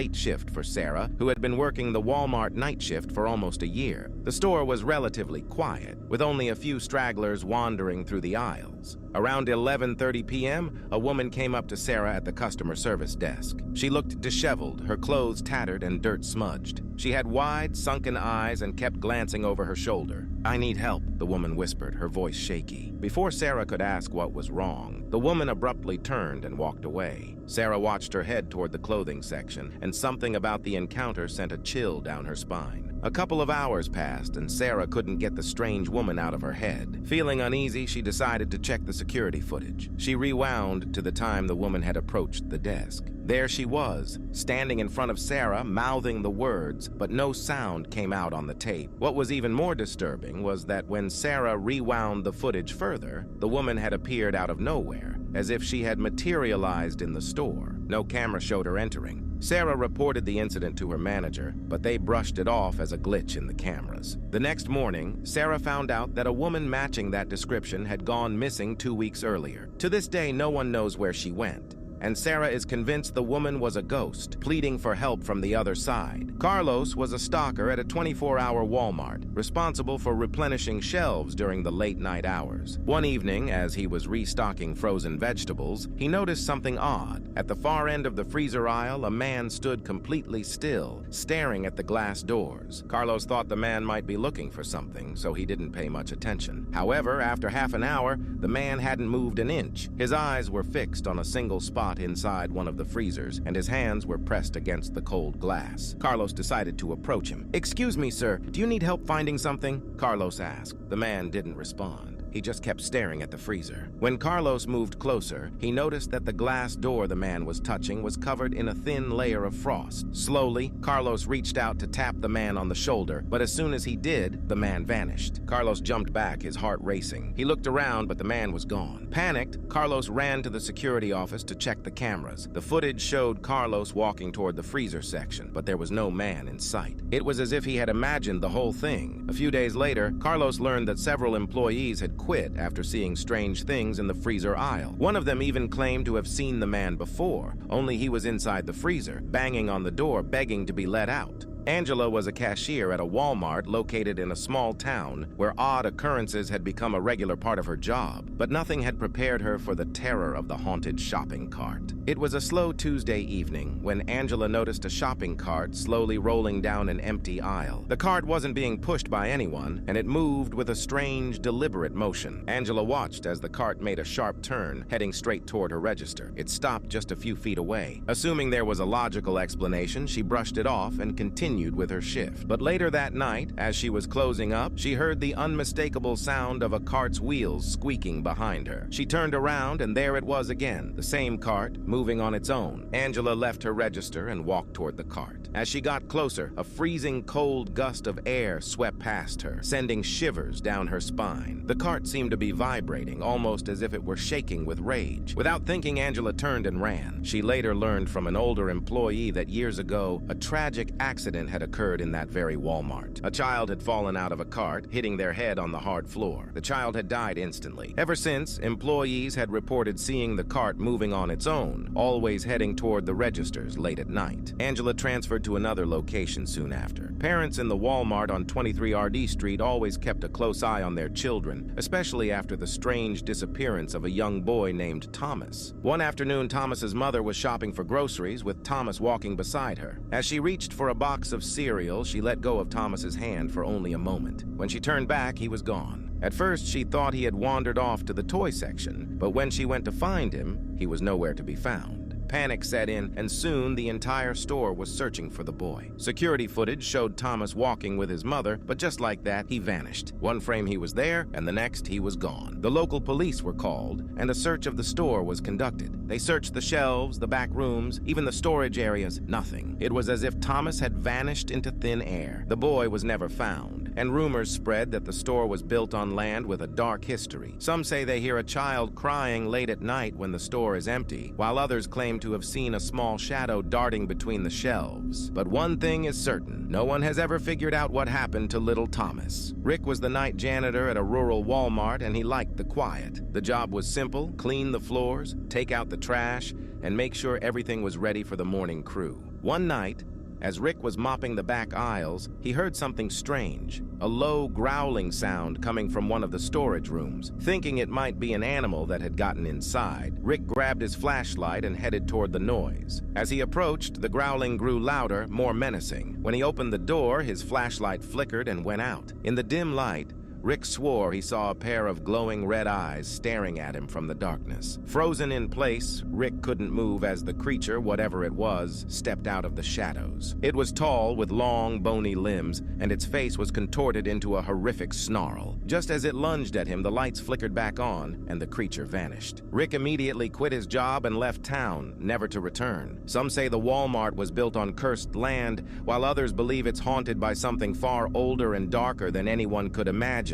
late shift for Sarah, who had been working the Walmart night shift for almost a year. The store was relatively quiet, with only a few stragglers wandering through the aisles. Around 11:30 p.m., a woman came up to Sarah at the customer service desk. She looked disheveled, her clothes tattered and dirt smudged. She had wide, sunken eyes and kept glancing over her shoulder. "I need help," the woman whispered, her voice shaky. Before Sarah could ask what was wrong, the woman abruptly turned and walked away. Sarah watched her head toward the clothing section, and something about the encounter sent a chill down her spine. A couple of hours passed, and Sarah couldn't get the strange woman out of her head. Feeling uneasy, she decided to check the security footage. She rewound to the time the woman had approached the desk. There she was, standing in front of Sarah, mouthing the words, but no sound came out on the tape. What was even more disturbing was that when Sarah rewound the footage further, the woman had appeared out of nowhere, as if she had materialized in the store. No camera showed her entering. Sarah reported the incident to her manager, but they brushed it off as a glitch in the cameras. The next morning, Sarah found out that a woman matching that description had gone missing 2 weeks earlier. To this day, no one knows where she went, and Sarah is convinced the woman was a ghost, pleading for help from the other side. Carlos was a stalker at a 24-hour Walmart, responsible for replenishing shelves during the late-night hours. One evening, as he was restocking frozen vegetables, he noticed something odd. At the far end of the freezer aisle, a man stood completely still, staring at the glass doors. Carlos thought the man might be looking for something, so he didn't pay much attention. However, after half an hour, the man hadn't moved an inch. His eyes were fixed on a single spot inside one of the freezers, and his hands were pressed against the cold glass. Carlos decided to approach him. "Excuse me, sir, do you need help finding something?" Carlos asked. The man didn't respond. He just kept staring at the freezer. When Carlos moved closer, he noticed that the glass door the man was touching was covered in a thin layer of frost. Slowly, Carlos reached out to tap the man on the shoulder, but as soon as he did, the man vanished. Carlos jumped back, his heart racing. He looked around, but the man was gone. Panicked, Carlos ran to the security office to check the cameras. The footage showed Carlos walking toward the freezer section, but there was no man in sight. It was as if he had imagined the whole thing. A few days later, Carlos learned that several employees had quit after seeing strange things in the freezer aisle. One of them even claimed to have seen the man before, only he was inside the freezer, banging on the door, begging to be let out. Angela was a cashier at a Walmart located in a small town where odd occurrences had become a regular part of her job, but nothing had prepared her for the terror of the haunted shopping cart. It was a slow Tuesday evening when Angela noticed a shopping cart slowly rolling down an empty aisle. The cart wasn't being pushed by anyone, and it moved with a strange, deliberate motion. Angela watched as the cart made a sharp turn, heading straight toward her register. It stopped just a few feet away. Assuming there was a logical explanation, she brushed it off and continued with her shift. But later that night, as she was closing up, she heard the unmistakable sound of a cart's wheels squeaking behind her. She turned around, and there it was again, the same cart, moving on its own. Angela left her register and walked toward the cart. As she got closer, a freezing cold gust of air swept past her, sending shivers down her spine. The cart seemed to be vibrating, almost as if it were shaking with rage. Without thinking, Angela turned and ran. She later learned from an older employee that years ago, a tragic accident had occurred in that very Walmart. A child had fallen out of a cart, hitting their head on the hard floor. The child had died instantly. Ever since, employees had reported seeing the cart moving on its own, always heading toward the registers late at night. Angela transferred to another location soon after. Parents in the Walmart on 23 RD Street always kept a close eye on their children, especially after the strange disappearance of a young boy named Thomas. One afternoon, Thomas's mother was shopping for groceries, with Thomas walking beside her. As she reached for a box of cereal, she let go of Thomas's hand for only a moment. When she turned back, he was gone. At first, she thought he had wandered off to the toy section, but when she went to find him, he was nowhere to be found. Panic set in, and soon the entire store was searching for the boy. Security footage showed Thomas walking with his mother, but just like that, he vanished. One frame he was there, and the next he was gone. The local police were called, and a search of the store was conducted. They searched the shelves, the back rooms, even the storage areas. Nothing. It was as if Thomas had vanished into thin air. The boy was never found, and rumors spread that the store was built on land with a dark history. Some say they hear a child crying late at night when the store is empty, while others claim to have seen a small shadow darting between the shelves. But one thing is certain, no one has ever figured out what happened to little Thomas. Rick was the night janitor at a rural Walmart, and he liked the quiet. The job was simple: clean the floors, take out the trash, and make sure everything was ready for the morning crew. One night, as Rick was mopping the back aisles, he heard something strange, a low growling sound coming from one of the storage rooms. Thinking it might be an animal that had gotten inside, Rick grabbed his flashlight and headed toward the noise. As he approached, the growling grew louder, more menacing. When he opened the door, his flashlight flickered and went out. In the dim light, Rick swore he saw a pair of glowing red eyes staring at him from the darkness. Frozen in place, Rick couldn't move as the creature, whatever it was, stepped out of the shadows. It was tall, with long, bony limbs, and its face was contorted into a horrific snarl. Just as it lunged at him, the lights flickered back on, and the creature vanished. Rick immediately quit his job and left town, never to return. Some say the Walmart was built on cursed land, while others believe it's haunted by something far older and darker than anyone could imagine.